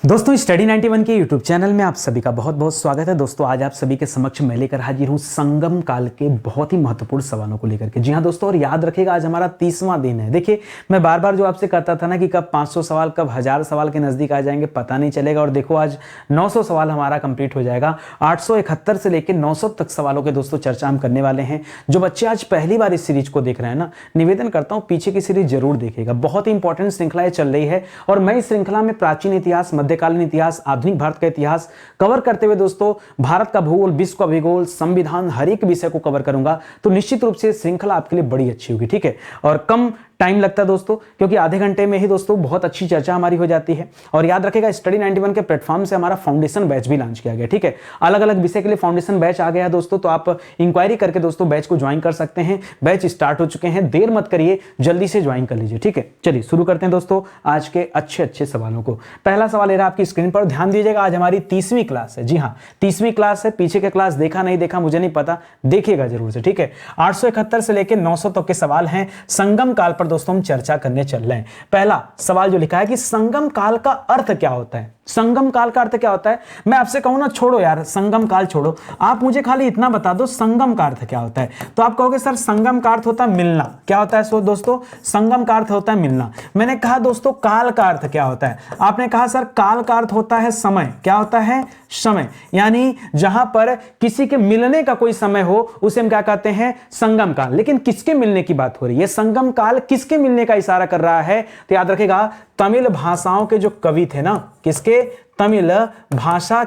दोस्तों स्टडी 91 के YouTube channel में आप सभी का बहुत बहुत स्वागत है। दोस्तों आज आप सभी के समक्ष मैं लेकर हाजिर हूँ संगम काल के बहुत ही महत्वपूर्ण सवालों को लेकर के। जी हाँ दोस्तों, और याद रखिएगा आज हमारा 30वां दिन है। देखिए मैं बार बार जो आपसे कहता था ना कि कब 500 सवाल कब 1000 सवाल के नजदीक आ जाएंगे पता नहीं चलेगा, और देखो आज 900 सवाल हमारा कंप्लीट हो जाएगा। 871 से लेकर 900 तक सवालों के दोस्तों चर्चा हम करने वाले हैं। जो बच्चे आज पहली बार इस सीरीज को देख रहे हैं ना, निवेदन करता हूँ पीछे की सीरीज जरूर देखिएगा। बहुत ही इंपॉर्टेंट श्रृंखला चल रही है और मैं इस श्रृंखला में प्राचीन इतिहास, मध्यकालीन इतिहास, आधुनिक भारत का इतिहास कवर करते हुए दोस्तों भारत का भूगोल, विश्व का भूगोल, संविधान, हर एक विषय को कवर करूंगा। तो निश्चित रूप से श्रृंखला आपके लिए बड़ी अच्छी होगी, ठीक है। और कम टाइम लगता है दोस्तों, क्योंकि आधे घंटे में ही दोस्तों बहुत अच्छी चर्चा हमारी हो जाती है। और याद रखेगा स्टडी 91 के प्लेटफॉर्म से हमारा फाउंडेशन बैच भी लॉन्च किया गया, ठीक है। अलग अलग विषय के लिए फाउंडेशन बैच आ गया है दोस्तों, तो आप इंक्वायरी करके दोस्तों बैच को ज्वाइन कर सकते हैं। बैच स्टार्ट हो चुके हैं, देर मत करिए, जल्दी से ज्वाइन कर लीजिए, ठीक है। चलिए शुरू करते हैं दोस्तों आज के अच्छे अच्छे सवालों को। पहला सवाल है आपकी स्क्रीन पर, ध्यान दीजिएगा। आज हमारी 30वीं क्लास है। जी हाँ 30वीं क्लास है। पीछे के क्लास देखा नहीं देखा मुझे नहीं पता, देखिएगा जरूर से, ठीक है। 871 से लेकर 900 तक के सवाल हैं। संगम काल पर दोस्तों हम चर्चा करने चल रहे हैं। पहला सवाल जो लिखा है कि संगम काल का अर्थ क्या होता है। संगम काल का अर्थ क्या होता है। मैं आपसे कहूं ना, छोड़ो यार संगम काल छोड़ो, आप मुझे खाली इतना बता दो संगम का अर्थ क्या होता है। तो आप कहोगे सर संगम का अर्थ होता है मिलना। क्या होता है सो दोस्तों, संगम का अर्थ होता है मिलना। मैंने कहा दोस्तों काल का अर्थ क्या होता है। आपने कहा सर काल का अर्थ होता है समय। क्या होता है, समय। यानी जहां पर किसी के मिलने का कोई समय हो उसे हम क्या कहते हैं, संगम काल। लेकिन किसके मिलने की बात हो रही है, संगम काल किसके मिलने का इशारा कर रहा है। तो याद रखेगा तमिल भाषाओं के जो कवि थे ना, किसके, तमिल भाषा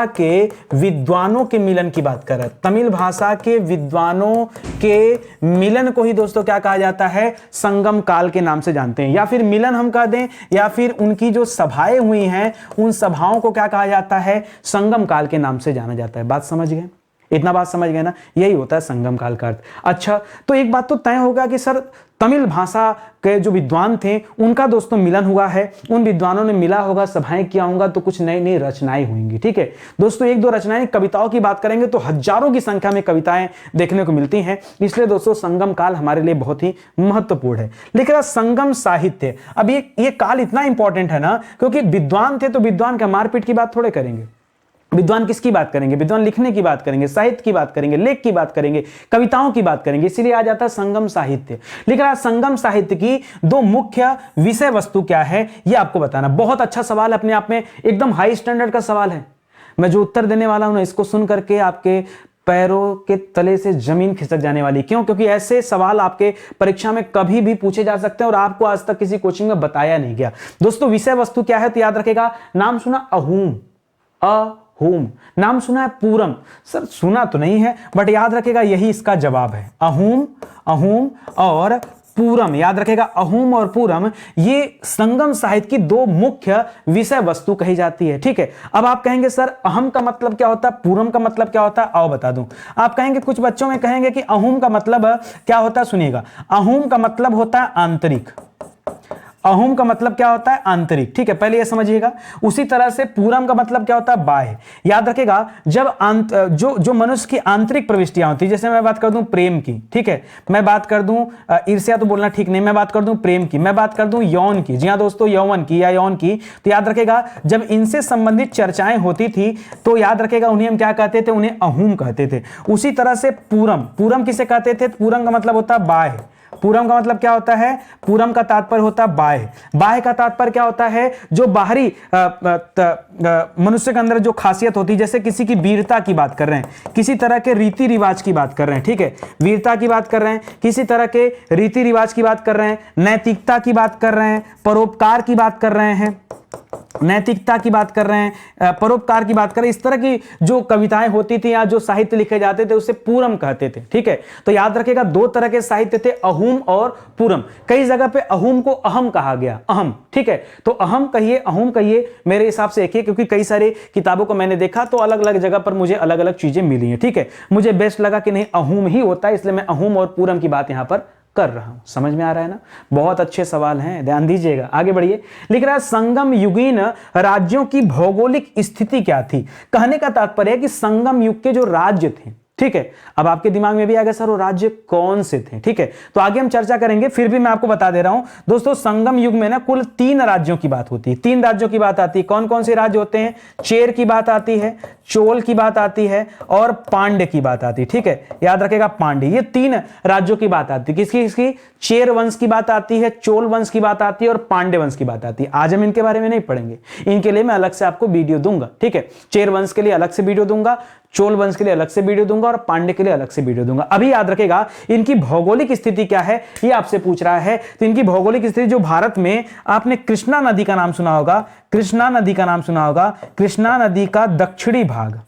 के विद्वानों के मिलन की बात कर रहा है। तमिल भाषा के विद्वानों के मिलन को ही दोस्तों क्या कहा जाता है, संगम काल के नाम से जानते हैं। या फिर मिलन हम कह दें, या फिर उनकी जो सभाएं हुई हैं उन सभाओं को क्या कहा जाता है, संगम काल के नाम से जाना जाता है। बात समझ गए, इतना बात समझ गए ना, यही होता है संगम काल का अर्थ। अच्छा तो एक बात तो तय होगा कि सर तमिल भाषा के जो विद्वान थे उनका दोस्तों मिलन हुआ है, उन विद्वानों ने मिला होगा, सभाएं किया होगा, तो कुछ नई नई रचनाएं होंगी, ठीक है दोस्तों। एक दो रचनाएं, कविताओं की बात करेंगे तो हजारों की संख्या में कविताएं देखने को मिलती हैं। इसलिए दोस्तों संगम काल हमारे लिए बहुत ही महत्वपूर्ण है। लेकिन संगम साहित्य, अब ये काल इतना इंपॉर्टेंट है ना, क्योंकि विद्वान थे तो विद्वान का मारपीट की बात थोड़े करेंगे। विद्वान किसकी बात करेंगे, विद्वान लिखने की बात करेंगे, साहित्य की बात करेंगे, लेख की बात करेंगे, कविताओं की बात करेंगे। इसीलिए आ जाता है संगम साहित्य। लेकिन आज संगम साहित्य की दो मुख्य विषय वस्तु क्या है ये आपको बताना। बहुत अच्छा सवाल है, अपने आप में एकदम हाई स्टैंडर्ड का सवाल है। मैं जो उत्तर देने वाला हूं ना, इसको सुन करके आपके पैरों के तले से जमीन खिसक जाने वाली। क्यों, क्योंकि ऐसे सवाल आपके परीक्षा में कभी भी पूछे जा सकते हैं और आपको आज तक किसी कोचिंग में बताया नहीं गया। दोस्तों विषय वस्तु क्या है, तो याद रखेगा, नाम सुना अहूम, अहूम। नाम सुना है पूरम, सर सुना तो नहीं है बट याद रखेगा यही इसका जवाब है। अहूम, अहूम और पूरम। याद रखेगा अहूम और पूरम ये संगम साहित्य की दो मुख्य विषय वस्तु कही जाती है, ठीक है। अब आप कहेंगे सर अहम का मतलब क्या होता है, पूरम का मतलब क्या होता है, आओ बता दूं। आप कहेंगे, कुछ बच्चों में कहेंगे कि अहूम का मतलब क्या होता है, सुनिएगा। अहूम का मतलब होता है आंतरिक। अहूम का मतलब क्या होता है, आंतरिक, ठीक है, पहले ये समझिएगा। उसी तरह से पूरम का मतलब क्या होता है, बाह्य। याद रखेगा जब जो मनुष्य की आंतरिक प्रविष्टियां होती है, जैसे मैं बात कर दूं प्रेम की, ठीक है, मैं बात कर दूं ईर्ष्या तो बोलना ठीक नहीं, मैं बात कर दूं प्रेम की, मैं बात कर दूं यौन की, जी हाँ दोस्तों यौवन की या यौन की, तो याद रखेगा जब इनसे संबंधित चर्चाएं होती थी तो याद रखेगा उन्हें हम क्या कहते थे, उन्हें अहूम कहते थे। उसी तरह से पूरम, पूरम किसे कहते थे, पूरम का मतलब होता है बाह्य। पूरम का मतलब क्या होता है, पूरम का तात्पर्य होता है बाह्य। बाह्य का तात्पर्य क्या होता है, जो बाहरी मनुष्य के अंदर जो खासियत होती है, जैसे किसी की वीरता की बात कर रहे हैं, किसी तरह के रीति रिवाज की बात कर रहे हैं, ठीक है, वीरता की बात कर रहे हैं, किसी तरह के रीति रिवाज की बात कर रहे हैं, नैतिकता की बात कर रहे हैं, परोपकार की बात कर रहे हैं, नैतिकता की बात कर रहे हैं, परोपकार की बात कर रहे हैं। इस तरह की जो कविताएं होती थी या जो साहित्य लिखे जाते थे उसे पूरम कहते थे, ठीक है। तो याद रखेगा दो तरह के साहित्य थे, अहूम और पूरम। कई जगह पे अहूम को अहम कहा गया, अहम, ठीक है। तो अहम कहिए अहूम कहिए, मेरे हिसाब से एक ही, क्योंकि कई सारे किताबों को मैंने देखा तो अलग अलग जगह पर मुझे अलग अलग चीजें मिली हैं, ठीक है। मुझे बेस्ट लगा कि नहीं अहूम ही होता है, इसलिए मैं अहूम और पूरम की बात यहां पर कर रहा हूं। समझ में आ रहा है ना, बहुत अच्छे सवाल हैं, ध्यान दीजिएगा। आगे बढ़िए, लिख रहा है संगम युगीन राज्यों की भौगोलिक स्थिति क्या थी। कहने का तात्पर्य है कि संगम युग के जो राज्य थे, ठीक है, अब आपके दिमाग में भी आएगा सर वो राज्य कौन से थे। ठीक है, तो आगे हम चर्चा करेंगे, फिर भी मैं आपको बता दे रहा हूं दोस्तों, संगम युग में ना कुल 3 राज्यों की बात होती है, 3 राज्यों की बात आती है। कौन कौन से राज्य होते हैं? चेर की बात आती है, चोल की बात आती है और पांड्य की बात आती है। ठीक है, याद रखेगा पांड्य, ये 3 राज्यों की बात आती है। किसकी किसकी? चेर वंश की बात आती है, चोल वंश की बात आती है और पांड्य वंश की बात आती है। आज हम इनके बारे में नहीं पढ़ेंगे, इनके लिए मैं अलग से आपको वीडियो दूंगा। ठीक है, चेर वंश के लिए अलग से वीडियो दूंगा, चोल वंश के लिए अलग से वीडियो दूंगा और पांड्य के लिए अलग से वीडियो दूंगा। अभी याद रखेगा इनकी भौगोलिक स्थिति क्या है, ये आपसे पूछ रहा है। तो इनकी भौगोलिक स्थिति जो भारत में, आपने कृष्णा नदी का नाम सुना होगा, कृष्णा नदी का नाम सुना होगा, कृष्णा नदी का दक्षिणी भाग,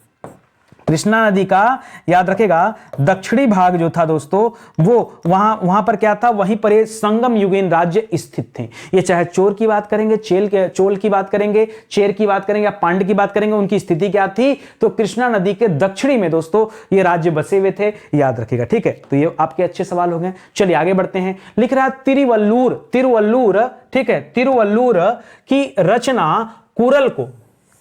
कृष्णा नदी का याद रखेगा दक्षिणी भाग जो था दोस्तों, वो वहां पर क्या था, वहीं पर ये संगम युगीन राज्य स्थित थे। ये चाहे चोर की बात करेंगे, चोल की बात करेंगे, चेर की बात करेंगे या पांड्य की बात करेंगे, उनकी स्थिति क्या थी? तो कृष्णा नदी के दक्षिणी में दोस्तों ये राज्य बसे हुए थे, याद रखेगा। ठीक है, तो ये आपके अच्छे सवाल हो गए। चलिए आगे बढ़ते हैं। लिख रहा है तिरुवल्लुर, ठीक है, तिरुवल्लुर की रचना कुरल को,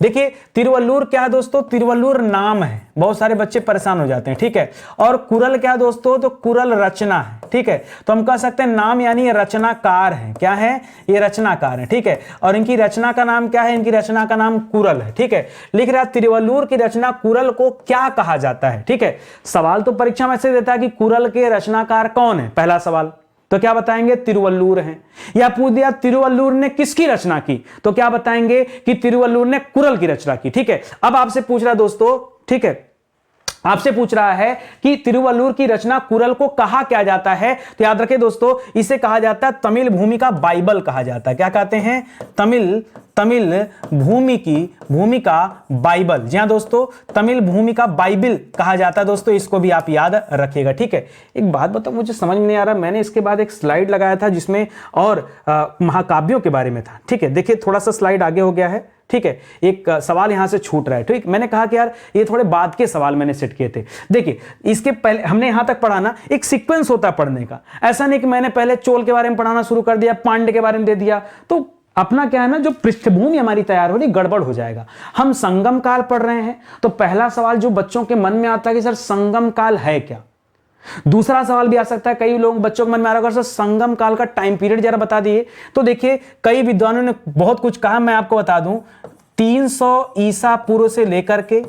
देखिए तिरुवल्लुर क्या है दोस्तों? तिरुवल्लुर नाम है, बहुत सारे बच्चे परेशान हो जाते हैं। ठीक है, और कुरल क्या है दोस्तों? तो कुरल रचना है। ठीक है, तो हम कह सकते हैं नाम यानी ये रचनाकार है। क्या है? ये रचनाकार है। ठीक है, और इनकी रचना का नाम क्या है? इनकी रचना का नाम कुरल है। ठीक है, लिख रहा है तिरुवल्लुर की रचना कुरल को क्या कहा जाता है? ठीक है, सवाल तो परीक्षा में ऐसे देता है कि कुरल के रचनाकार कौन है, पहला सवाल, तो क्या बताएंगे? तिरुवल्लुर हैं। या पूछ दिया तिरुवल्लुर ने किसकी रचना की, तो क्या बताएंगे कि तिरुवल्लुर ने कुरल की रचना की। ठीक है, अब आपसे पूछ रहा दोस्तों, ठीक है, आपसे पूछ रहा है कि तिरुवल्लुर की रचना कुरल को कहा क्या जाता है, तो याद रखें दोस्तों, इसे कहा जाता है तमिल भूमि का बाइबल कहा जाता है। क्या कहते हैं? तमिल भूमि का बाइबल। जी हाँ दोस्तों, तमिल भूमि का बाइबल कहा जाता है दोस्तों, इसको भी आप याद रखिएगा। ठीक है, एक बात बताओ, मुझे समझ में नहीं आ रहा, मैंने इसके बाद एक स्लाइड लगाया था जिसमें और महाकाव्यों के बारे में था। ठीक है, देखिए थोड़ा सा स्लाइड आगे हो गया है। ठीक है, एक सवाल यहां से छूट रहा है। ठीक, मैंने कहा कि यार ये थोड़े बाद के सवाल मैंने सेट किए थे। देखिए इसके पहले हमने यहां तक पढ़ा ना, एक सीक्वेंस होता है पढ़ने का, ऐसा नहीं कि मैंने पहले चोल के बारे में पढ़ाना शुरू कर दिया, पांड्य के बारे में दे दिया, तो अपना क्या है ना, जो पृष्ठभूमि हमारी तैयार हो रही गड़बड़ हो जाएगा। हम संगम काल पढ़ रहे हैं, तो पहला सवाल जो बच्चों के मन में आता है कि सर संगम काल है क्या। दूसरा सवाल भी आ सकता है, कई लोग बच्चों के मन में आ रहा है सर संगम काल का टाइम पीरियड जरा बता दिए। तो देखिए कई विद्वानों ने बहुत कुछ कहा, मैं आपको बता दूं, 300 ईसा पूर्व से लेकर के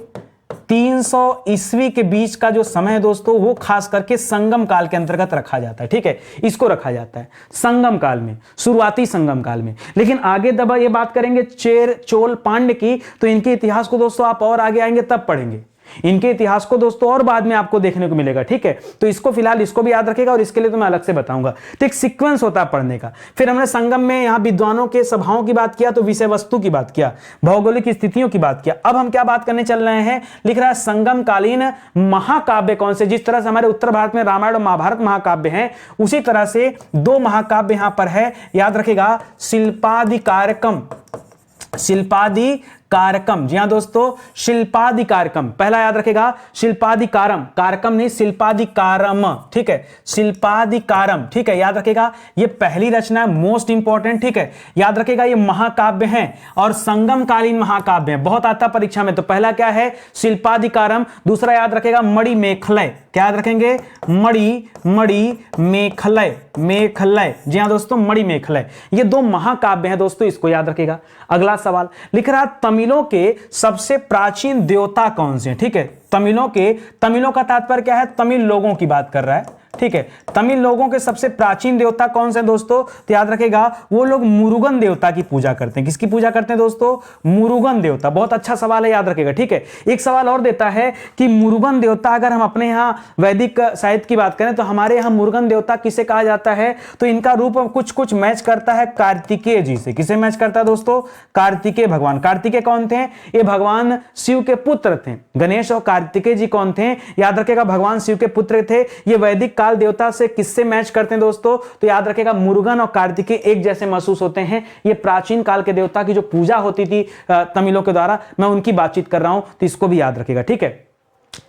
300 ईस्वी के बीच का जो समय है दोस्तों, वो खास करके संगम काल के अंतर्गत रखा जाता है। ठीक है, इसको रखा जाता है संगम काल में, शुरुआती संगम काल में। लेकिन आगे जब ये बात करेंगे चेर चोल पांड्य की, तो इनके इतिहास को दोस्तों आप और आगे आएंगे तब पढ़ेंगे, इनके इतिहास को दोस्तों और बाद में आपको देखने को मिलेगा। ठीक है, तो इसको फिलहाल इसको भी याद रखेगा और इसके लिए तो मैं अलग से बताऊंगा। तो एक सीक्वेंस होता है पढ़ने का। फिर हमने संगम में यहां विद्वानों के सभाओं की बात किया, तो विषय वस्तु की बात किया, भौगोलिक स्थितियों की बात किया। अब हम क्या बात करने चल रहे हैं, लिख रहा है संगम कालीन महाकाव्य कौन से। जिस तरह से हमारे उत्तर भारत में रामायण और महाभारत महाकाव्य हैं, उसी तरह से 2 महाकाव्य यहां पर है, याद रखेगा, शिल्पादिकारकम, शिल्पादिकारकम। जी हां दोस्तों, शिल्पादिकारकम पहला याद रखेगा, शिल्पादिकारम, कारकम नहीं शिल्पादिकारम। ठीक है, शिल्पादिकारम। ठीक है, याद रखेगा, ये पहली रचना है, मोस्ट इंपॉर्टेंट। ठीक है, याद रखेगा ये महाकाव्य हैं और संगमकालीन महाकाव्य हैं, बहुत आता परीक्षा में। तो पहला क्या है, शिल्पादिकारम। दूसरा याद रखेगा मणिमेखलय। क्या याद रखेंगे, मणिमेखलय, मेखलय। जी हां दोस्तों, मणिमेखलय। ये 2 महाकाव्य हैं दोस्तों, इसको याद रखेगा। अगला सवाल लिख रहा, तमिलों के सबसे प्राचीन देवता कौन से हैं। ठीक है, तमिलों का तात्पर्य क्या है, तमिल लोगों की बात कर रहा है। ठीक है, तमिल लोगों के सबसे प्राचीन देवता कौन से दोस्तों, तो याद रखेगा वो लोग मुरुगन देवता की पूजा करते हैं। किसकी पूजा करते हैं दोस्तों, मुरुगन देवता। बहुत अच्छा सवाल है, याद रखेगा। ठीक है, एक सवाल और देता है कि मुरुगन देवता, अगर हम अपने यहाँ वैदिक साहित्य की बात करें तो हमारे यहाँ मुरुगन देवता किसे कहा जाता है, तो इनका रूप कुछ मैच करता है कार्तिकेय जी से। किसे मैच करता है दोस्तों, कार्तिकेय भगवान। कार्तिकेय कौन थे, ये भगवान शिव के पुत्र थे। गणेश और कार्तिकेय जी कौन थे, याद रखेगा भगवान शिव के पुत्र थे। ये वैदिक काल देवता से किससे मैच करते हैं दोस्तों, तो याद रखेगा मुरुगन और कार्तिकेय एक जैसे महसूस होते हैं। ये प्राचीन काल के देवता की जो पूजा होती थी तमिलों के द्वारा, मैं उनकी बातचीत कर रहा हूं, तो इसको भी याद रखेगा। ठीक है,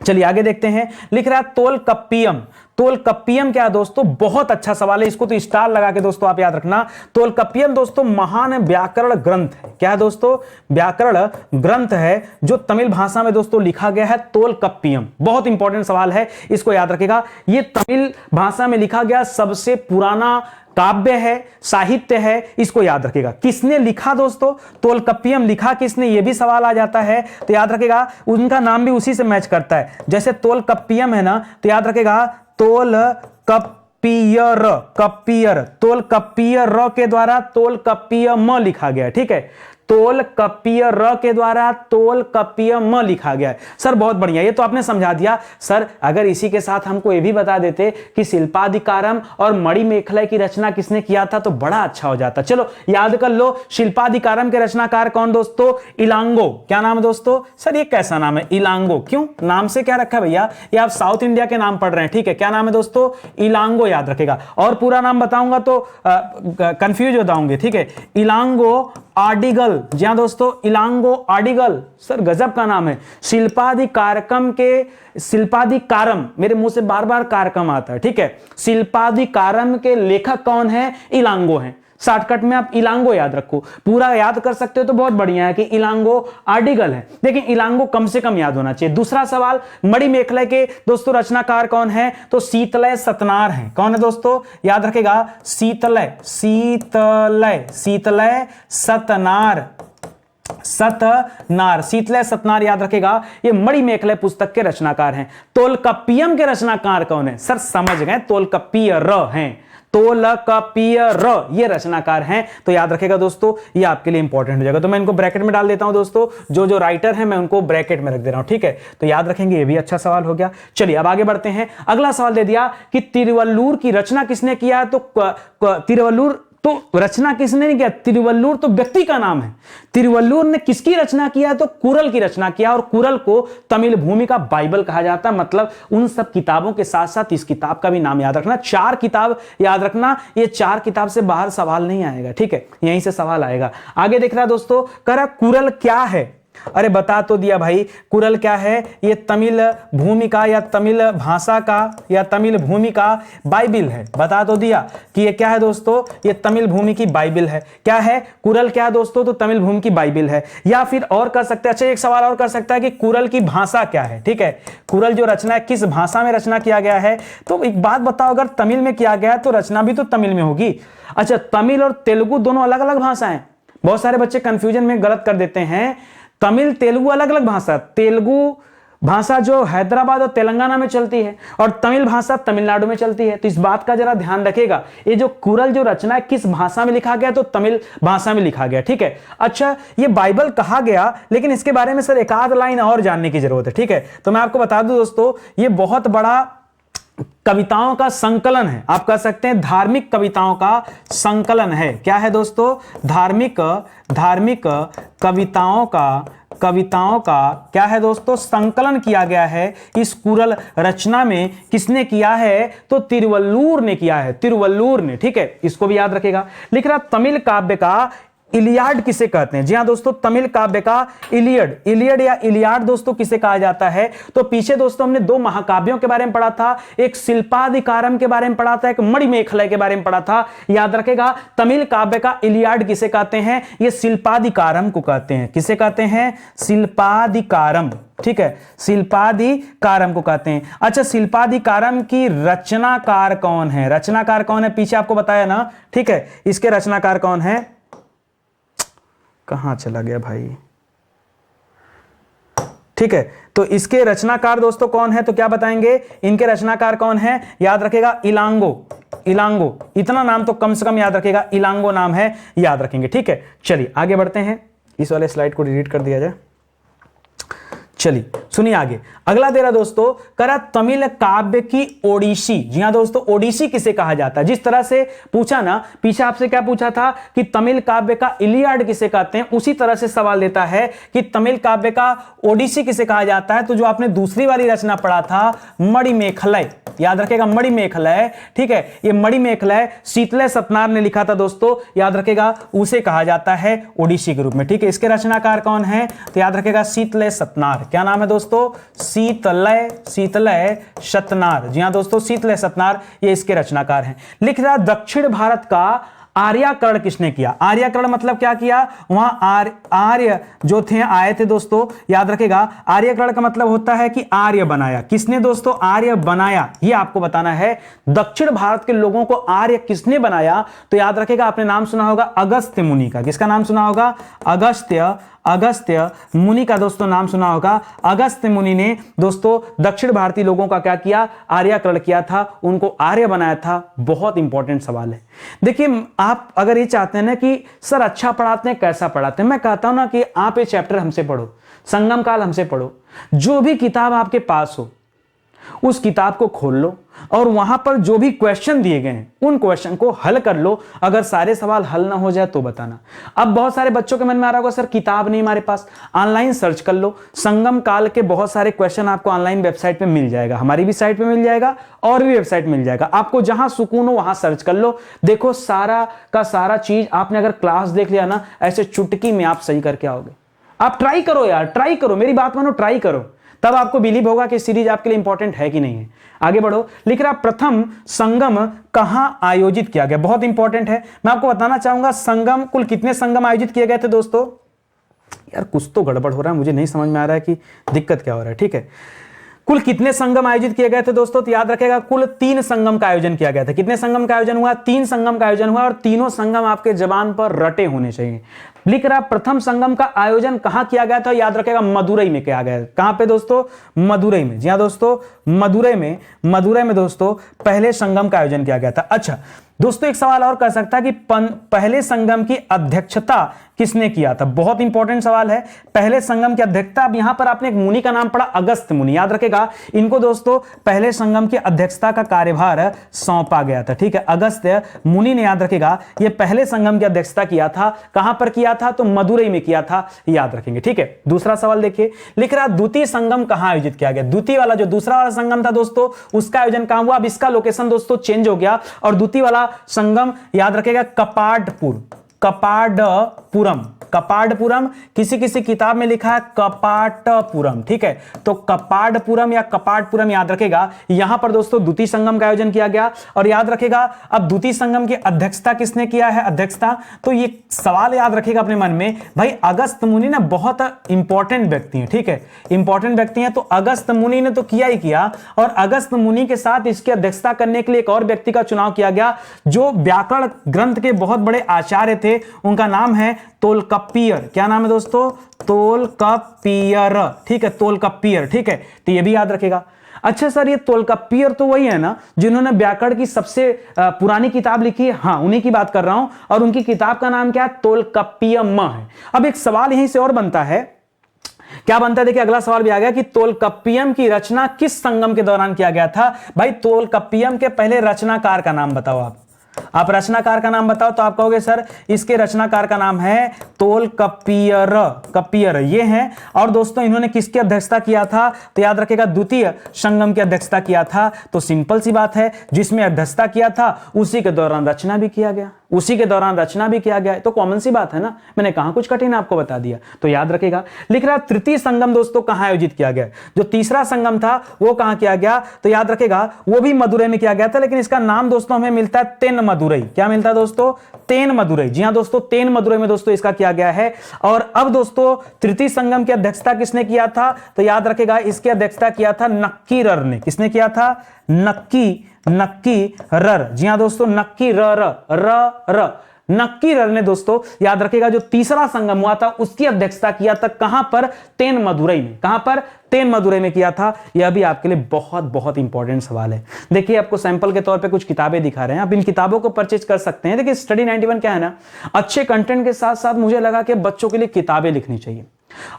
चलिए आगे देखते हैं। लिख रहा है तोलकप्पियम। तोलकप्पियम क्या है दोस्तों, बहुत अच्छा सवाल है, इसको तो स्टार लगा के दोस्तों आप याद रखना। तोलकप्पियम दोस्तों महान व्याकरण ग्रंथ है। क्या है दोस्तों, व्याकरण ग्रंथ है जो तमिल भाषा में दोस्तों लिखा गया है, तोलकप्पियम। बहुत इंपॉर्टेंट सवाल है, इसको याद रखिएगा। ये तमिल भाषा में लिखा गया सबसे पुराना काव्य है, साहित्य है, इसको याद रखिएगा। किसने लिखा दोस्तों, तोलकप्पियम लिखा किसने, यह भी सवाल आ जाता है, तो याद रखिएगा। उनका नाम भी उसी से मैच करता है, जैसे तोलकप्पियम है ना, तो याद रखिएगा तोलकप्पियर, कप्पियर, तोलकप्पियर के द्वारा तोलकप्पियम लिखा गया, ठीक है। तोलकप्पियर के द्वारा तोलकप्पियम लिखा गया है। सर बहुत बढ़िया, ये तो आपने समझा दिया। सर अगर इसी के साथ हमको ये भी बता देते कि शिल्पाधिकारम और मणिमेखलाई की रचना किसने किया था तो बड़ा अच्छा हो जाता। चलो याद कर लो, शिल्पाधिकारम के रचनाकार कौन दोस्तों, इलांगो। क्या नाम है दोस्तों, सर ये कैसा नाम है, इलांगो। क्यों, नाम से क्या रखा है भैया, ये आप साउथ इंडिया के नाम पढ़ रहे हैं, ठीक है। क्या नाम है दोस्तों, इलांगो, याद रखेगा। और पूरा नाम बताऊंगा तो कंफ्यूज हो जाओगे, ठीक है। इलांगो आडिगल, जी हाँ दोस्तों, इलांगो आडिगल। सर गजब का नाम है। शिल्पाधिकारकम के, शिल्पाधिकारम, मेरे मुंह से बार बार कारकम आता है, ठीक है। शिल्पाधिकारम के लेखक कौन है, इलांगो हैं। शॉर्टकट में आप इलांगो याद रखो, पूरा याद कर सकते हो तो बहुत बढ़िया है कि इलांगो आर्टिकल है, लेकिन इलांगो कम से कम याद होना चाहिए। दूसरा सवाल, मणिमेखलाई के दोस्तों रचनाकार कौन है, तो शीतलय सतनार है। कौन है दोस्तों, याद रखेगा, शीतलय, शीतलय, शीतलय सतनार, सतनार, शीतलय सतनार याद रखेगा, ये मणिमेखलाई पुस्तक के रचनाकार हैं। तोलकप्पियम के रचनाकार कौन है, सर समझ गए, तोलकप्पियर हैं, तोलकप्पियर ये रचनाकार हैं। तो याद रखेगा दोस्तों, ये आपके लिए इंपॉर्टेंट हो जाएगा। तो मैं इनको ब्रैकेट में डाल देता हूं दोस्तों, जो जो राइटर हैं मैं उनको ब्रैकेट में रख दे रहा हूं, ठीक है। तो याद रखेंगे, ये भी अच्छा सवाल हो गया। चलिए अब आगे बढ़ते हैं। अगला सवाल दे दिया कि तिरुवल्लुर की रचना किसने किया है, तो तिरुवल्लुर तो रचना किसने नहीं किया, तिरुवल्लुर तो व्यक्ति का नाम है। तिरुवल्लुर ने किसकी रचना किया, तो कुरल की रचना किया, और कुरल को तमिल भूमि का बाइबल कहा जाता है। मतलब उन सब किताबों के साथ साथ इस किताब का भी नाम याद रखना। 4 किताब याद रखना, ये 4 किताब से बाहर सवाल नहीं आएगा, ठीक है, यहीं से सवाल आएगा। आगे देख रहा है दोस्तों, करा कुरल क्या है, अरे बता तो दिया भाई, कुरल क्या है, ये तमिल भूमि का या तमिल भाषा का या तमिल भूमि का बाइबिल है। बता तो दिया कि ये क्या है दोस्तों, ये तमिल भूमि की बाइबिल है। क्या है, कुरल क्या है दोस्तों, तो तमिल भूमि की बाइबिल है। या फिर और कर सकते हैं, अच्छा एक सवाल और कर सकता है कि कुरल की भाषा क्या है, ठीक है। कुरल जो रचना है किस भाषा में रचना किया गया है, तो एक बात बताओ, अगर तमिल में किया गया है तो रचना भी तो तमिल में होगी। अच्छा, तमिल और तेलुगु दोनों अलग अलग भाषा है। बहुत सारे बच्चे कंफ्यूजन में गलत कर देते हैं, तमिल तेलुगु अलग अलग भाषा। तेलुगु भाषा जो हैदराबाद और तेलंगाना में चलती है और तमिल भाषा तमिलनाडु में चलती है। तो इस बात का जरा ध्यान रखिएगा, ये जो कुरल जो रचना है किस भाषा में लिखा गया, तो तमिल भाषा में लिखा गया, ठीक है। अच्छा, ये बाइबल कहा गया, लेकिन इसके बारे में सर एक आध लाइन और जानने की जरूरत है, ठीक है। तो मैं आपको बता दूं दोस्तों, ये बहुत बड़ा कविताओं का संकलन है, आप कह सकते हैं धार्मिक कविताओं का संकलन है। क्या है दोस्तों, धार्मिक कविताओं का क्या है दोस्तों, संकलन किया गया है। इस कुरल रचना में किसने किया है, तो तिरुवल्लुर ने किया है, तिरुवल्लुर ने, ठीक है। इसको भी याद रखेगा। लिख रहा तमिल काव्य का इलियाड किसे कहते हैं, जी हां दोस्तों, तमिल काव्य का इलियड, इलियड या इलियाड दोस्तों किसे कहा जाता है, तो पीछे दोस्तों हमने 2 महाकाव्यों के बारे में पढ़ा था, एक शिल्पाधिकारम के बारे में पढ़ा था, एक मणिमेखलाई के बारे में पढ़ा था। याद रखेगा, तमिल काव्य का इलियाड किसे कहते हैं, ये शिल्पाधिकारम को कहते हैं। किसे कहते हैं, शिल्पाधिकारम, ठीक है, शिल्पाधिकारम को कहते हैं। अच्छा, शिल्पाधिकारम की रचनाकार कौन है, रचनाकार कौन है, पीछे आपको बताया ना, ठीक है। इसके रचनाकार कौन है, कहां चला गया भाई, ठीक है। तो इसके रचनाकार दोस्तों कौन है, तो क्या बताएंगे, इनके रचनाकार कौन है, याद रखेगा, इलांगो, इलांगो, इतना नाम तो कम से कम याद रखेगा, इलांगो नाम है, याद रखेंगे, ठीक है। चलिए आगे बढ़ते हैं, इस वाले स्लाइड को डिलीट कर दिया जाए। चलिए सुनिए आगे, अगला दे रहा दोस्तों, करा तमिल काव्य की ओडिसी। जी हां दोस्तों, ओडिसी किसे कहा जाता है, जिस तरह से पूछा ना, पीछे आपसे क्या पूछा था कि तमिल काव्य का इलियाड किसे कहते हैं, उसी तरह से सवाल देता है कि तमिल काव्य का ओडिसी किसे कहा जाता है। तो जो आपने दूसरी वाली रचना पढ़ा था, मणिमेखलाई, याद रखेगा, मणिमेखलाई, ठीक है, ये मणिमेखलाई शीतलय सतनार ने लिखा था दोस्तों, याद रखेगा, उसे कहा जाता है ओडिसी के रूप में, ठीक है। इसके रचनाकार कौन है, तो याद रखेगा, शीतलय सतनार। क्या नाम है दोस्तों? शीतलय शतनार। जी हाँ दोस्तों, शीतलय शतनार ये इसके रचनाकार हैं। लिख रहा दक्षिण भारत का आर्याकरण किसने किया? आर्याकरण मतलब क्या किया? वहां आर्य जो थे आए थे दोस्तों, याद रखेगा। आर्याकरण का मतलब होता है कि आर्य बनाया। किसने दोस्तों आर्य बनाया, ये आपको बताना है। दक्षिण भारत के लोगों को आर्य किसने बनाया? तो याद रखेगा, आपने नाम सुना होगा अगस्त्य मुनि का। किसका नाम सुना होगा? अगस्त्य मुनि का दोस्तों नाम सुना होगा। अगस्त्य मुनि ने दोस्तों दक्षिण भारतीय लोगों का क्या किया? आर्याकरण किया था, उनको आर्य बनाया था। बहुत इंपॉर्टेंट सवाल है। देखिए, आप अगर ये चाहते हैं ना कि सर अच्छा पढ़ाते हैं, कैसा पढ़ाते हैं, मैं कहता हूं ना कि आप ये चैप्टर हमसे पढ़ो, संगम काल हमसे पढ़ो। जो भी किताब आपके पास हो उस किताब को खोल लो और वहां पर जो भी क्वेश्चन दिए गए हैं उन क्वेश्चन को हल कर लो। अगर सारे सवाल हल ना हो जाए तो बताना। अब बहुत सारे बच्चों के मन में आ रहा होगा सर किताब नहीं हमारे पास, ऑनलाइन सर्च कर लो। संगम काल के बहुत सारे क्वेश्चन आपको ऑनलाइन वेबसाइट पे मिल जाएगा, हमारी भी साइट पे मिल जाएगा और भी वेबसाइट मिल जाएगा। आपको जहां सुकून हो वहां सर्च कर लो। देखो सारा का सारा चीज आपने अगर क्लास देख लिया ना, ऐसे चुटकी में आप सही करके आओगे। आप ट्राई करो यार, ट्राई करो, मेरी बात मानो, ट्राई करो, तब आपको बिलीव होगा कि सीरीज आपके लिए इंपॉर्टेंट है कि नहीं है। आगे बढ़ो। लिख रहा प्रथम संगम कहां आयोजित किया गया? बहुत इंपॉर्टेंट है। मैं आपको बताना चाहूंगा संगम, कुल कितने संगम आयोजित किए गए थे दोस्तों? यार कुछ तो गड़बड़ हो रहा है, मुझे नहीं समझ में आ रहा है कि दिक्कत क्या हो रहा है। ठीक है, कुल कितने संगम आयोजित किए गए थे दोस्तों? तो याद रखेगा कुल 3 संगम का आयोजन किया गया था। कितने संगम का आयोजन हुआ? 3 संगम का आयोजन हुआ और तीनों संगम आपके जबान पर रटे होने चाहिए। लिख रहा प्रथम संगम का आयोजन कहां किया गया था? याद रखेगा मदुरई में किया गया। कहां पे दोस्तों? मदुरई में। जी हां दोस्तों, मदुरई में दोस्तों पहले संगम का आयोजन किया गया था। अच्छा दोस्तों, एक सवाल और कर सकता है कि पहले संगम की अध्यक्षता किसने किया था? बहुत इंपॉर्टेंट सवाल है। पहले संगम की अध्यक्षता, अब यहां पर आपने एक मुनि का नाम पढ़ा, अगस्त्य मुनि। याद रखेगा इनको दोस्तों पहले संगम की अध्यक्षता का कार्यभार सौंपा गया था। ठीक है, अगस्त्य मुनि ने, याद रखेगा, ये पहले संगम की अध्यक्षता किया था। कहां पर किया था? तो मदुरई में किया था, याद रखेंगे। ठीक है, दूसरा सवाल देखिए। लिख रहा द्वितीय संगम कहां आयोजित किया गया? द्वितीय वाला जो दूसरा वाला संगम था दोस्तों, उसका आयोजन कहां हुआ? अब इसका लोकेशन दोस्तों चेंज हो गया और द्वितीय वाला संगम, याद रखेगा, कपाडपुरम। किसी किसी किताब में लिखा है कपाटपुरम। ठीक है, तो कपाडपुरम या कपाटपुरम, याद रखेगा, यहां पर दोस्तों द्वितीय संगम का आयोजन किया गया। और याद रखेगा अब द्वितीय संगम की अध्यक्षता किसने किया है? अध्यक्षता, तो ये सवाल याद रखेगा अपने मन में, भाई अगस्त्य मुनि ना बहुत इंपॉर्टेंट व्यक्ति हैं। ठीक है, इंपॉर्टेंट व्यक्ति हैं, तो अगस्त्य मुनि ने तो किया ही किया, और अगस्त्य मुनि के साथ इसकी अध्यक्षता करने के लिए एक और व्यक्ति का चुनाव किया गया जो व्याकरण ग्रंथ के बहुत बड़े आचार्य थे। उनका नाम है तोलकप्पियर। क्या नाम है दोस्तों? तोलकप्पियर। ठीक है, तोलकप्पियर। ठीक है, तो ये भी याद रखेगा। अच्छा सर, ये तोलकप्पियर तो वही है ना जिन्होंने व्याकरण की सबसे पुरानी किताब लिखी है? हाँ, उन्हीं की बात कर रहा हूं, और उनकी किताब का नाम क्या है? तोलकप्पियम है। अब एक सवाल यहीं से और बनता है, क्या बनता है? देखिए अगला सवाल भी आ गया कि तोलकप्पियम की रचना किस संगम के दौरान किया गया था? भाई तोलकप्पियम के पहले रचनाकार का नाम बताओ। आप रचनाकार का नाम बताओ, तो आप कहोगे सर इसके रचनाकार का नाम है तोलकप्पियर, ये हैं। और दोस्तों इन्होंने किसकी अध्यक्षता किया था? तो याद रखेगा द्वितीय संगम की अध्यक्षता किया था। तो सिंपल सी बात है, जिसमें अध्यक्षता किया था उसी के दौरान रचना भी किया गया, तो कॉमन सी बात है ना, मैंने कहां कुछ कठिन आपको बता दिया, तो याद रखेगा। लिख रहा तृतीय संगम दोस्तों कहां आयोजित किया गया? जो तीसरा संगम था वो कहां किया गया? तो याद रखेगा वो भी मदुरई में किया गया था, लेकिन इसका नाम दोस्तों हमें मिलता है तेन मदुरई। क्या मिलता है दोस्तों? तेन मदुरई। जी हां दोस्तों, तेन मदुरई में दोस्तों इसका किया गया है। और अब दोस्तों तृतीय संगम की अध्यक्षता किसने किया था? तो याद रखेगा इसकी अध्यक्षता किया था नक्कीरर ने। किसने किया था? नक्कीरर। जी हां दोस्तों, नक्कीरर ने दोस्तों, याद रखेगा, जो तीसरा संगम हुआ था उसकी अध्यक्षता किया था। कहां पर? तेन मदुरई में। कहां पर? तेन मदुरई में किया था। यह भी आपके लिए बहुत बहुत इंपॉर्टेंट सवाल है। देखिए आपको सैंपल के तौर पे कुछ किताबें दिखा रहे हैं, आप इन किताबों को परचेज कर सकते हैं। देखिए स्टडी 91 क्या है ना, अच्छे कंटेंट के साथ साथ मुझे लगा कि बच्चों के लिए किताबें लिखनी चाहिए।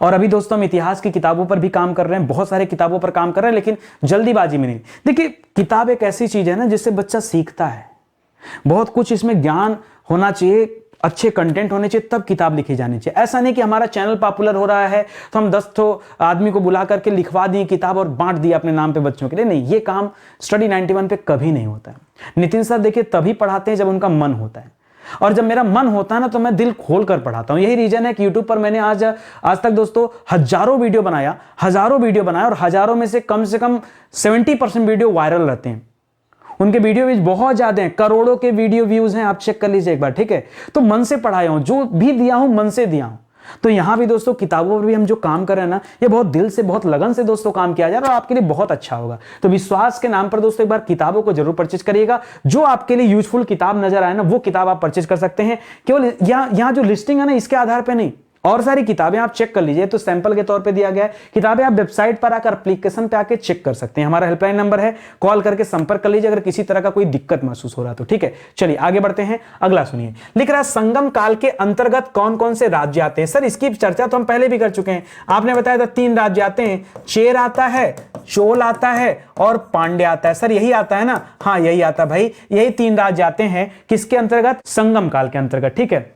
और अभी दोस्तों हम इतिहास की किताबों पर भी काम कर रहे हैं, बहुत सारे किताबों पर काम कर रहे हैं, लेकिन जल्दीबाजी में नहीं। देखिए किताब एक ऐसी चीज है ना जिससे बच्चा सीखता है, बहुत कुछ इसमें ज्ञान होना चाहिए, अच्छे कंटेंट होने चाहिए, तब किताब लिखी जानी चाहिए। ऐसा नहीं कि हमारा चैनल पॉपुलर हो रहा है तो हम 10 आदमी को बुला करके लिखवा दिए किताब और बांट दिए अपने नाम पे बच्चों के लिए। नहीं, ये काम स्टडी 91 पे कभी नहीं होता है। नितिन सर देखिए तभी पढ़ाते हैं जब उनका मन होता है। और जब मेरा मन होता है ना तो मैं दिल खोल कर पढ़ाता हूं। यही रीजन है कि यूट्यूब पर मैंने आज तक दोस्तों हजारों वीडियो बनाया और हजारों में से कम 70% वीडियो वायरल रहते हैं। उनके वीडियो व्यूज बहुत ज्यादा हैं, करोड़ों के वीडियो व्यूज हैं, आप चेक कर लीजिए एक बार, ठीक है। तो मन से पढ़ाया हूं, जो भी दिया हूं मन से दिया हूं। तो यहां भी दोस्तों किताबों पर भी हम जो काम कर रहे हैं ना, ये बहुत दिल से, बहुत लगन से दोस्तों काम किया जा रहा है और आपके लिए बहुत अच्छा होगा। तो विश्वास के नाम पर दोस्तों एक बार किताबों को जरूर परचेज करिएगा। जो आपके लिए यूजफुल किताब नजर आए ना, वो किताब आप परचेज कर सकते हैं। केवल यहाँ जो लिस्टिंग है ना, इसके आधार पर नहीं, और सारी किताबें आप चेक कर लीजिए। तो सैंपल के तौर पे दिया गया है, किताबें आप वेबसाइट पर आकर एप्लीकेशन पे आके चेक कर सकते हैं। हमारा हेल्पलाइन नंबर है, कॉल करके संपर्क कर लीजिए अगर किसी तरह का कोई दिक्कत महसूस हो रहा तो, ठीक है। चलिए आगे बढ़ते हैं, अगला सुनिए। लिख रहा है संगम काल के अंतर्गत कौन कौन से राज्य आते हैं। सर इसकी चर्चा तो हम पहले भी कर चुके हैं, आपने बताया था 3 राज्य आते हैं, चेर आता है, चोल आता है और पांड्य आता है। सर यही आता है ना? हाँ यही आता है भाई, यही 3 राज्य आते हैं किसके अंतर्गत? संगम काल के अंतर्गत, ठीक है।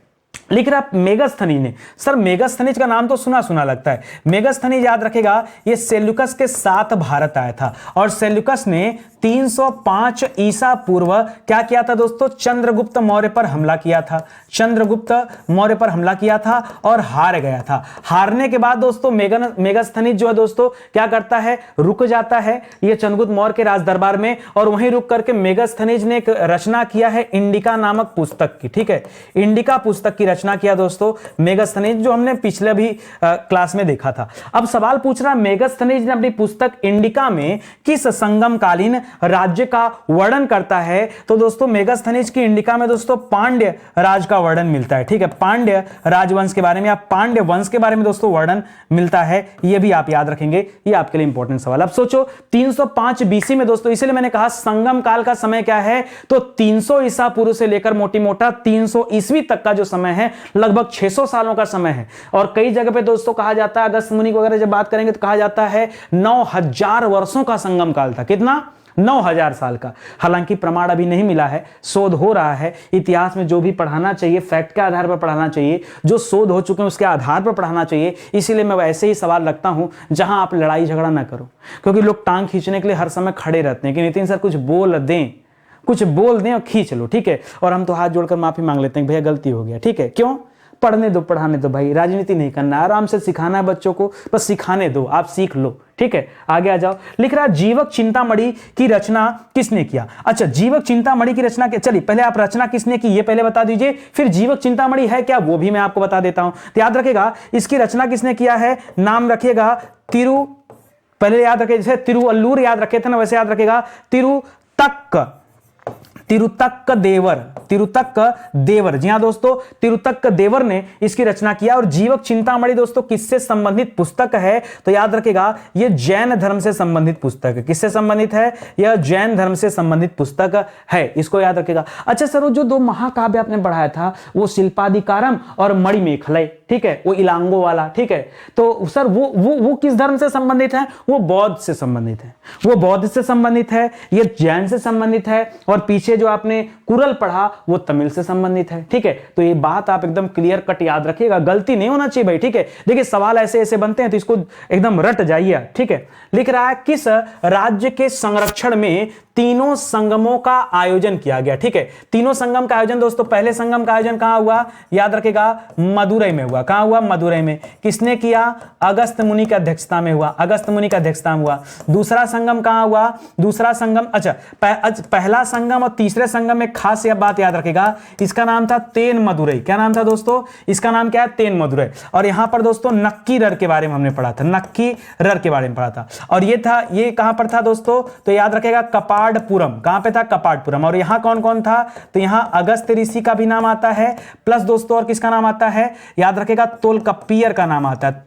लिख रहा मेगस्थनीज ने। सर मेगस्थनीज का नाम तो सुना सुना लगता है। मेगस्थनीज याद रखेगा, ये सेल्यूकस के साथ भारत आया था और सेल्यूकस ने 305 ईसा पूर्व क्या किया था दोस्तों? चंद्रगुप्त मौर्य पर हमला किया था। चंद्रगुप्त मौर्य पर हमला किया था और हार गया था। हारने के बाद दोस्तों मेगस्थनीज जो है दोस्तों क्या करता है? रुक जाता है ये चंद्रगुप्त मौर्य के राज दरबार में, और वहीं रुक करके मेगस्थनीज ने एक रचना किया है इंडिका नामक पुस्तक की, ठीक है। इंडिका पुस्तक की रचना किया दोस्तों मेगस्थनीज, जो हमने पिछले भी क्लास में देखा था। अब सवाल पूछ रहा मेगस्थनीज ने अपनी पुस्तक इंडिका में किस संगमकालीन राज्य का वर्णन करता है? तो दोस्तों मेगस्थनीज की इंडिका में दोस्तों पांड्य राज का वर्णन मिलता है, ठीक है। पांड्य राजवंश के बारे में या पांड्य वंश के बारे में दोस्तों वर्णन मिलता है, यह भी आप याद रखेंगे, ये आपके लिए इंपॉर्टेंट सवाल। अब सोचो 305 बीसी में दोस्तों, इसलिए मैंने कहा संगम काल का समय क्या है, तो 300 ईसा पूर्व से लेकर मोटी मोटा 300 ईस्वी तक का जो समय है, लगभग 600 सालों का समय है। और कई जगह पे दोस्तों कहा जाता है, अगस्त मुनि वगैरह जब बात करेंगे तो कहा जाता है 9000 वर्षों का संगम काल था। कितना? 9000 साल का। हालांकि प्रमाण अभी नहीं मिला है, शोध हो रहा है। इतिहास में जो भी पढ़ाना चाहिए फैक्ट के आधार पर पढ़ाना चाहिए, जो शोध हो चुके हैं उसके आधार पर पढ़ाना चाहिए। इसीलिए मैं वैसे ही सवाल रखता हूं जहां आप लड़ाई झगड़ा ना करो, क्योंकि लोग टांग खींचने के लिए हर समय खड़े रहते हैं कि नितिन सर कुछ बोल दें, कुछ बोल दें और खींच लो, ठीक है। और हम तो हाथ जोड़कर माफी मांग लेते हैं, भैया गलती हो गया, ठीक है। क्यों? पढ़ने दो, पढ़ाने दो भाई, राजनीति नहीं करना, आराम से सिखाना है बच्चों को, बस सिखाने दो, आप सीख लो, ठीक है। आगे आ जाओ। लिख रहा जीवक चिंतामणि की रचना किसने किया? अच्छा, जीवक चिंतामणि की रचना, चलिए पहले आप रचना किसने की ये पहले बता दीजिए, फिर जीवक चिंतामणि है क्या वो भी मैं आपको बता देता हूं। तो याद रखेगा इसकी रचना किसने किया है, नाम रखिएगा पहले याद रखिए, जैसे तिरुअल्लूर याद रखे थे ना, वैसे याद रखेगा तिरुतक्क देवर। जी हां दोस्तों, तिरुतक्क देवर ने इसकी रचना किया। और जीवक चिंतामणि दोस्तों किससे संबंधित पुस्तक है? तो याद रखेगा यह जैन धर्म से संबंधित पुस्तक है। किससे संबंधित है? यह जैन धर्म से संबंधित पुस्तक है, इसको याद रखेगा। अच्छा सर, वो जो 2 महाकाव्य आपने पढ़ाया था, वो शिल्पादिकारम और मणिमेखलय, ठीक है, वो इलांगो वाला, ठीक है। तो सर वो किस धर्म से संबंधित है? वो बौद्ध से संबंधित है, वो बौद्ध से संबंधित है, ये जैन से संबंधित है, और पीछे जो आपने कुरल पढ़ा वो तमिल से संबंधित है, ठीक है। तो ये बात आप एकदम क्लियर कट याद रखिएगा, गलती नहीं होना चाहिए भाई, ठीक है। देखिए सवाल ऐसे ऐसे बनते हैं तो इसको एकदम रट जाइए, ठीक है। लिख रहा है किस राज्य के संरक्षण में तीनों संगमों का आयोजन किया गया, ठीक है। तीनों संगम का आयोजन दोस्तों, पहले संगम का आयोजन कहां हुआ? याद रखेगा मदुरई में हुआ। कहां हुआ? मदुरई में। किसने किया? अगस्त मुनि की अध्यक्षता में हुआ, अगस्त मुनि की अध्यक्षता में हुआ। दूसरा संगम कहां हुआ? दूसरा संगम, अच्छा पहला संगम और तीसरे संगम में खास यह बात याद रखेगा, इसका नाम था तेन मदुरई। क्या नाम था दोस्तों? इसका नाम क्या है? तेन मदुरई। और यहां पर दोस्तों नक्कीरर के बारे में हमने पढ़ा था, नक्कीरर के बारे में पढ़ा था। और ये कहां पर था दोस्तों? तो याद रखेगा कपाडपुरम। कहां पे था? कपाडपुरम। और यहां कौन कौन था? तो यहां अगस्त ऋषि का भी नाम आता है, प्लस दोस्तों और किसका नाम आता है? याद रखेगा तोलकप्पियर का नाम आता है,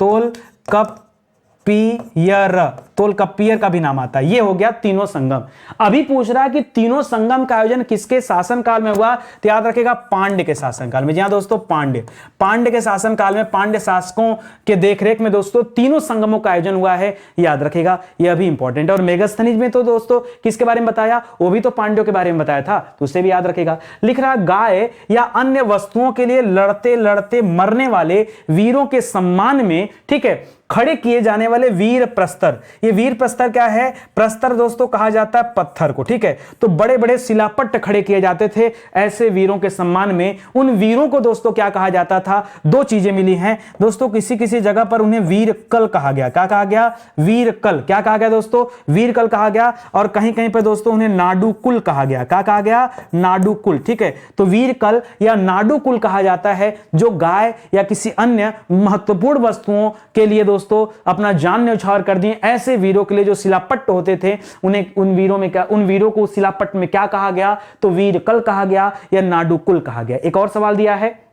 तोलकप्पियर का भी नाम आता है। ये हो गया तीनों संगम। अभी पूछ रहा है कि तीनों संगम का आयोजन किसके शासनकाल में हुआ? तो याद रखेगा पांड्य के शासनकाल में। जी हां दोस्तों, पांड्य के शासनकाल में, पांड्य शासकों के देखरेख में दोस्तों तीनों संगमों का आयोजन हुआ है, याद रखेगा, यह भी इंपॉर्टेंट है। और मेगस्थनीज में तो दोस्तों किसके बारे में बताया? वो भी तो पांड्यों के बारे में बताया था, तो उसे भी याद रखेगा। लिख रहा गाय या अन्य वस्तुओं के लिए लड़ते लड़ते मरने वाले वीरों के सम्मान में, ठीक है, खड़े किए जाने वाले वीर प्रस्तर, ये वीर प्रस्तर क्या है? प्रस्तर दोस्तों कहा जाता है पत्थर को, ठीक है। तो बड़े बड़े शिलापट्ट खड़े किए जाते थे ऐसे वीरों के सम्मान में। उन वीरों को दोस्तों क्या कहा जाता था? दो चीजें मिली हैं दोस्तों, किसी किसी जगह पर उन्हें वीर कल कहा गया। क्या कहा गया? वीर कल। क्या कहा गया दोस्तों? वीर कल कहा गया। और कहीं कहीं पर दोस्तों उन्हें नाडू कुल कहा गया। क्या कहा गया? नाडू कुल, ठीक है। तो वीर कल या नाडू कुल कहा जाता है जो गाय या किसी अन्य महत्वपूर्ण वस्तुओं के लिए दोस्तों अपना जान न्यौछावर कर दिए ऐसे वीरों के लिए जो शिलापट्ट होते थे, उन्हें उन वीरों को शिलापट्ट में क्या कहा गया? तो वीर कल कहा गया या नाडू कुल कहा गया। एक और सवाल दिया है,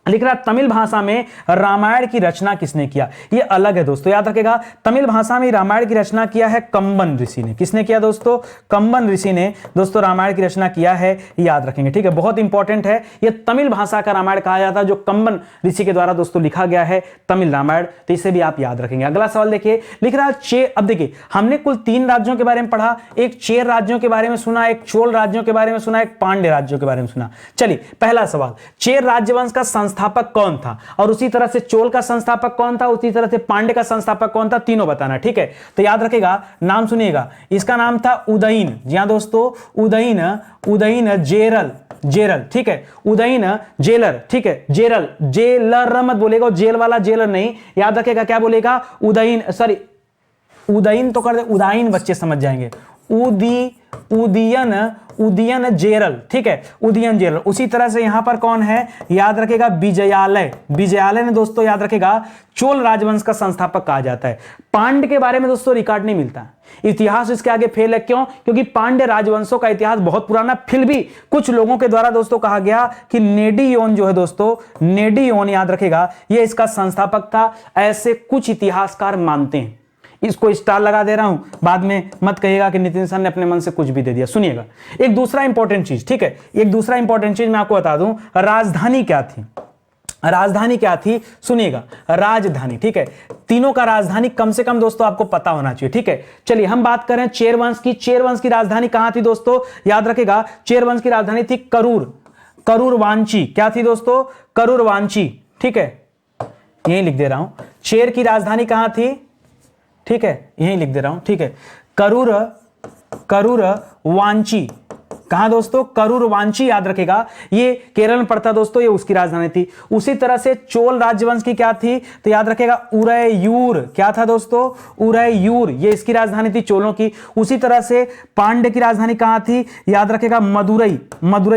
लिख रहा तमिल भाषा में रामायण की रचना किसने किया? ये अलग है दोस्तों, याद रखेगा। तमिल भाषा में रामायण की रचना किया है कंबन ऋषि ने। किसने किया दोस्तों? कंबन ऋषि ने दोस्तों रामायण की रचना किया है, याद रखेंगे, ठीक है। बहुत इंपॉर्टेंट है, ये तमिल भाषा का रामायण कहा जाता है जो कंबन ऋषि के द्वारा दोस्तों लिखा गया है, तमिल रामायण। तो इसे भी आप याद रखेंगे। अगला सवाल देखिए, लिख रहा चेर। अब देखिए हमने कुल 3 राज्यों के बारे में पढ़ा, एक चेर राज्यों के बारे में सुना, एक चोल राज्यों के बारे में सुना, एक पांड्य राज्यों के बारे में सुना। चलिए पहला सवाल, चेर राजवंश का संस्थापक कौन था? और उसी तरह से चोल का संस्थापक कौन था? उसी तरह से पांड्य का संस्थापक कौन था? तीनों बताना, ठीक है। तो याद रखेगा, नाम सुनिएगा, इसका नाम था उदयन। जी हां दोस्तों, उदयन जेरल, ठीक है। उदयन जेलर, ठीक है। जेलर मत बोलेगा, जेल वाला जेलर नहीं, याद रखेगा क्या बोलेगा? उदयन तो कर दे, उदाइन बच्चे समझ जाएंगे। उदयन जेरल, ठीक है, उदयन जेरल। उसी तरह से यहां पर कौन है? याद रखेगा विजयालय ने दोस्तों, याद रखेगा, चोल राजवंश का संस्थापक कहा जाता है। पांड्य के बारे में दोस्तों रिकॉर्ड नहीं मिलता, इतिहास इसके आगे फेल है। क्यों? क्योंकि पांड्य राजवंशों का इतिहास बहुत पुराना, फिर भी कुछ लोगों के द्वारा दोस्तों कहा गया कि नेडियोन जो है दोस्तों, नेडियोन याद रखेगा, यह इसका संस्थापक था, ऐसे कुछ इतिहासकार मानते हैं। इसको स्टार लगा दे रहा हूं, बाद में मत कहिएगा कि नितिन सर ने अपने मन से कुछ भी दे दिया। सुनिएगा एक दूसरा इंपॉर्टेंट चीज, ठीक है, एक दूसरा इंपॉर्टेंट चीज मैं आपको बता दूं, राजधानी क्या थी? राजधानी क्या थी? सुनिएगा, राजधानी, ठीक है। तीनों का राजधानी कम से कम दोस्तों आपको पता होना चाहिए, ठीक है। चलिए हम बात करें चेर वंश की। चेर वंश की राजधानी कहां थी दोस्तों? याद रखेगा, चेर वंश की राजधानी थी करूरवांची। क्या थी दोस्तों? करूरवांची, ठीक है, यही लिख दे रहा हूं। चेर की राजधानी कहां थी? ठीक है, यही लिख दे रहा हूं, ठीक है। करूरवांची, कहां दोस्तों? करूरवांची, याद रखेगा, ये केरल में पड़ता दोस्तों, ये उसकी राजधानी थी। उसी तरह से चोल राजवंश की क्या थी? तो याद रखेगा उरैयूर। क्या था दोस्तों? उरैयूर, ये इसकी राजधानी थी चोलों की। उसी तरह से पांड्य की राजधानी कहां थी? याद रखेगा मदुरई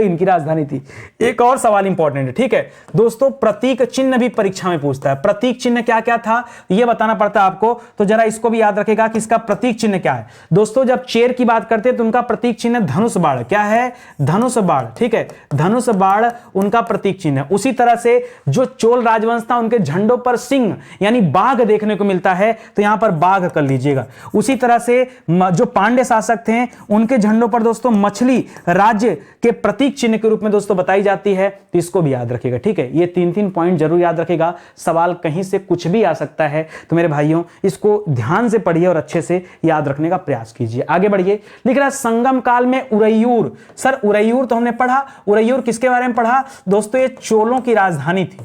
इनकी राजधानी थी। एक और सवाल इंपॉर्टेंट है, ठीक है दोस्तों, प्रतीक चिन्ह भी परीक्षा में पूछता है। प्रतीक चिन्ह क्या क्या था यह बताना पड़ता है आपको, तो जरा इसको भी याद रखेगा कि इसका प्रतीक चिन्ह क्या है। दोस्तों जब चेर की बात करते हैं तो उनका प्रतीक चिन्ह धनुष बाण। क्या है? धनुष बाण, ठीक है, धनुष बाण उनका प्रतीक चिन्ह है। उसी तरह से जो चोल राजवंश था उनके झंडों पर सिंह यानी बाघ देखने को मिलता है, तो यहां पर बाघ कर लीजिएगा। उसी तरह से जो पांड्य शासक थे उनके झंडों पर दोस्तों मछली राज्य के प्रतीक चिन्ह के रूप में दोस्तों बताई जाती है, तो इसको भी याद रखिएगा, ठीक है। ये 3-3 पॉइंट जरूर याद रखेगा, सवाल कहीं से कुछ भी आ सकता है, तो मेरे भाइयों इसको ध्यान से पढ़िए और अच्छे से याद रखने का प्रयास कीजिए। आगे बढ़िए, लिख रहा है संगम काल में उरैयूर। सर उरैयूर तो हमने पढ़ा, उरैयूर किसके बारे में पढ़ा दोस्तों? ये चोलों की राजधानी थी,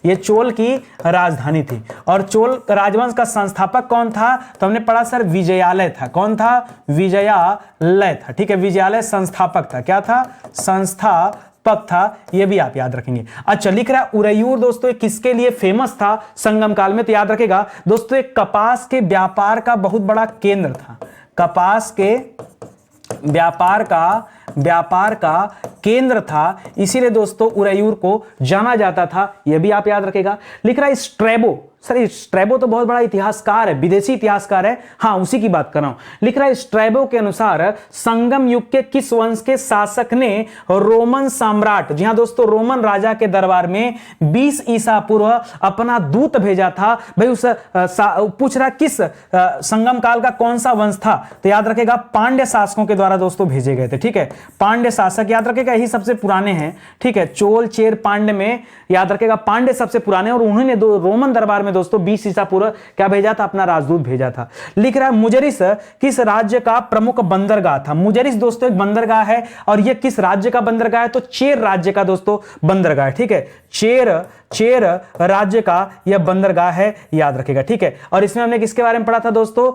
ये चोल की राजधानी थी। और चोल राजवंश का संस्थापक कौन था? तो हमने पढ़ा सर विजयालय था। कौन था? विजयालय था, ठीक है, विजयालय संस्थापक था। क्या था? संस्थापक था, यह भी आप याद रखेंगे। अच्छा, लिख रहा है उरैयूर दोस्तों किसके लिए फेमस था संगम काल में? तो याद रखेगा दोस्तों एक कपास के व्यापार का बहुत बड़ा केंद्र था, कपास के व्यापार का केंद्र था, इसीलिए दोस्तों उरैयूर को जाना जाता था, यह भी आप याद रखेगा। लिख रहा है स्ट्रैबो। सर स्ट्रैबो तो बहुत बड़ा इतिहासकार है, विदेशी इतिहासकार है, हाँ उसी की बात कर रहा हूं। लिख रहा है स्ट्रैबो के अनुसार संगम युग के किस वंश के शासक ने रोमन सम्राट, जी हां दोस्तों, रोमन राजा के दरबार में 20 ईसा पूर्व अपना दूत भेजा था? भाई उस पूछ रहा किस संगम काल का कौन सा वंश था? तो याद रखेगा पांड्य शासकों के द्वारा दोस्तों भेजे गए थे, ठीक है। पांड्य शासक याद रखेगा, यही सबसे पुराने हैं, ठीक है। चोल चेर पांड्य में याद रखेगा पांड्य सबसे पुराने, और उन्होंने रोमन दरबार में दोस्तों 20 ईसा पूर्व क्या भेजा था, अपना राजदूत भेजा था। लिख रहा है मुजरिस किस राज्य का प्रमुख बंदरगाह था। मुजरिस दोस्तों एक बंदरगाह है, और यह किस राज्य का बंदरगाह है, तो चेर राज्य का दोस्तों बंदरगाह है, ठीक है। चेर राज्य का यह बंदरगाह है, याद रखेगा, ठीक है। और इसमें हमने किसके बारे में पढ़ा था दोस्तों,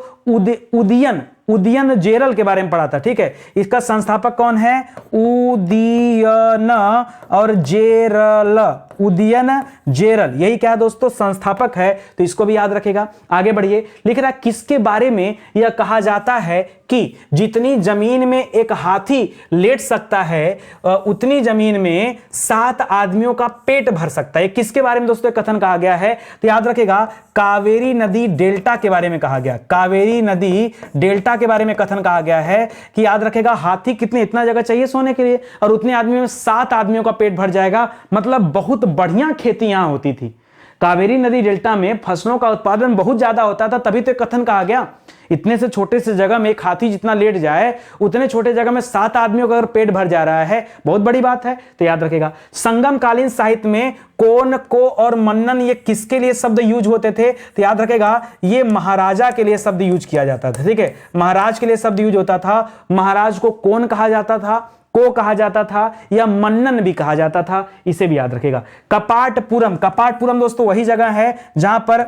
उदयन जेरल के बारे में पढ़ा था, ठीक है। इसका संस्थापक कौन है, उदयन और जेरल, उदयन जेरल, यही क्या है दोस्तों, संस्थापक है, तो इसको भी याद रखेगा। आगे बढ़िए, लिख रहा है किसके बारे में यह कहा जाता है कि जितनी जमीन में एक हाथी लेट सकता है, उतनी जमीन में 7 आदमियों का पेट भर सकता है। किसके बारे में दोस्तों कथन कहा गया है, तो याद रखेगा कावेरी नदी डेल्टा के बारे में कहा गया, कावेरी नदी डेल्टा के बारे में कथन कहा गया है कि याद रखेगा हाथी कितने, इतना जगह चाहिए सोने के लिए, और उतने आदमियों में 7 आदमियों का पेट भर जाएगा, मतलब बहुत बढ़िया खेती यहां होती थी। कावेरी नदी डेल्टा में फसलों का उत्पादन बहुत ज्यादा होता था, तभी तो कथन कहा गया इतने से छोटे से जगह में एक हाथी जितना लेट जाए, उतने छोटे जगह में 7 आदमियों का अगर पेट भर जा रहा है, बहुत बड़ी बात है, तो याद रखेगा। संगम कालीन साहित्य में कोन, को और मन्नन ये किसके लिए शब्द यूज होते थे, तो याद रखेगा ये महाराजा के लिए शब्द यूज किया जाता था, ठीक है। महाराज के लिए शब्द यूज होता था, महाराज को कौन कहा जाता था, को कहा जाता था, या मन्नन भी कहा जाता था, इसे भी याद रखेगा। कपाटपुरम दोस्तों वही जगह है जहां पर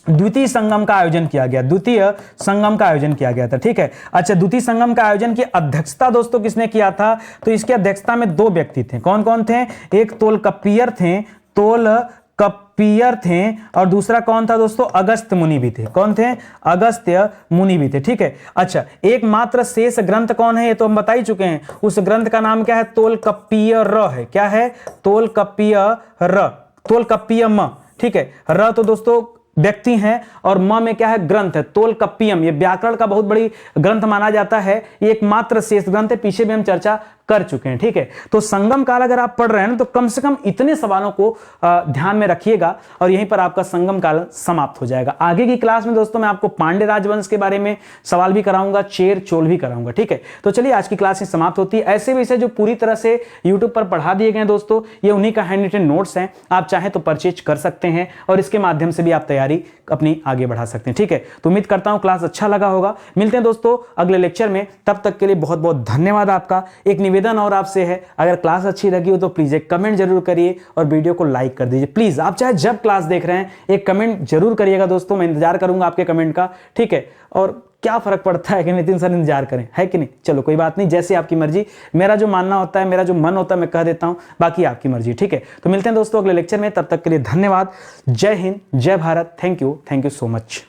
द्वितीय संगम का आयोजन किया गया, द्वितीय संगम का आयोजन किया गया था, ठीक है। अच्छा, द्वितीय संगम का आयोजन की अध्यक्षता दोस्तों किसने किया था, तो इसकी अध्यक्षता में 2 व्यक्ति थे। कौन कौन थे, एक तोलकप्पियर थे, और दूसरा कौन था दोस्तों, अगस्त्य मुनि भी थे। कौन थे, अगस्त्य मुनि भी थे, ठीक है। अच्छा, एकमात्र शेष ग्रंथ कौन है, ये तो हम बता ही चुके हैं, उस ग्रंथ का नाम क्या है, तोलकप्पियर है। क्या है, तोलकप्पियम, ठीक है। र तो दोस्तों व्यक्ति हैं, और म में क्या है, ग्रंथ है, तोलकप्पियम, ये व्याकरण का बहुत बड़ी ग्रंथ माना जाता है, ये एकमात्र शेष ग्रंथ है, पीछे भी हम चर्चा कर चुके हैं, ठीक है। तो संगम काल अगर आप पढ़ रहे हैं ना, तो कम से कम इतने सवालों को ध्यान में रखिएगा, और यहीं पर आपका संगम काल समाप्त हो जाएगा। आगे की क्लास में दोस्तों मैं आपको पांड्य राजवंश के बारे में सवाल भी कराऊंगा, चेर चोल भी कराऊंगा, ठीक है। तो चलिए आज की क्लास समाप्त होती है। ऐसे विषय जो पूरी तरह से यूट्यूब पर पढ़ा दिए गए दोस्तों, ये उन्हीं का हैंड रिटन नोट्स हैं, आप चाहें तो परचेज कर सकते हैं, और इसके माध्यम से भी आप तैयारी अपनी आगे बढ़ा सकते हैं, ठीक है। तो उम्मीद करता हूं क्लास अच्छा लगा होगा। मिलते हैं दोस्तों अगले लेक्चर में, तब तक के लिए बहुत बहुत धन्यवाद आपका। एक निवेदन और आपसे है, अगर क्लास अच्छी लगी हो तो प्लीज एक कमेंट जरूर करिए, और वीडियो को लाइक कर दीजिए प्लीज। आप चाहे जब क्लास देख रहे हैं एक कमेंट जरूर करिएगा दोस्तों, मैं इंतजार करूंगा आपके कमेंट का, ठीक है। और क्या फर्क पड़ता है कि नितिन सर इंतजार करें, है कि नहीं, चलो कोई बात नहीं, जैसे आपकी मर्जी। मेरा जो मानना होता है, मेरा जो मन होता है, मैं कह देता हूं, बाकी आपकी मर्जी, ठीक है। तो मिलते हैं दोस्तों अगले लेक्चर में, तब तक के लिए धन्यवाद। जय हिंद, जय Bharat, thank you so much.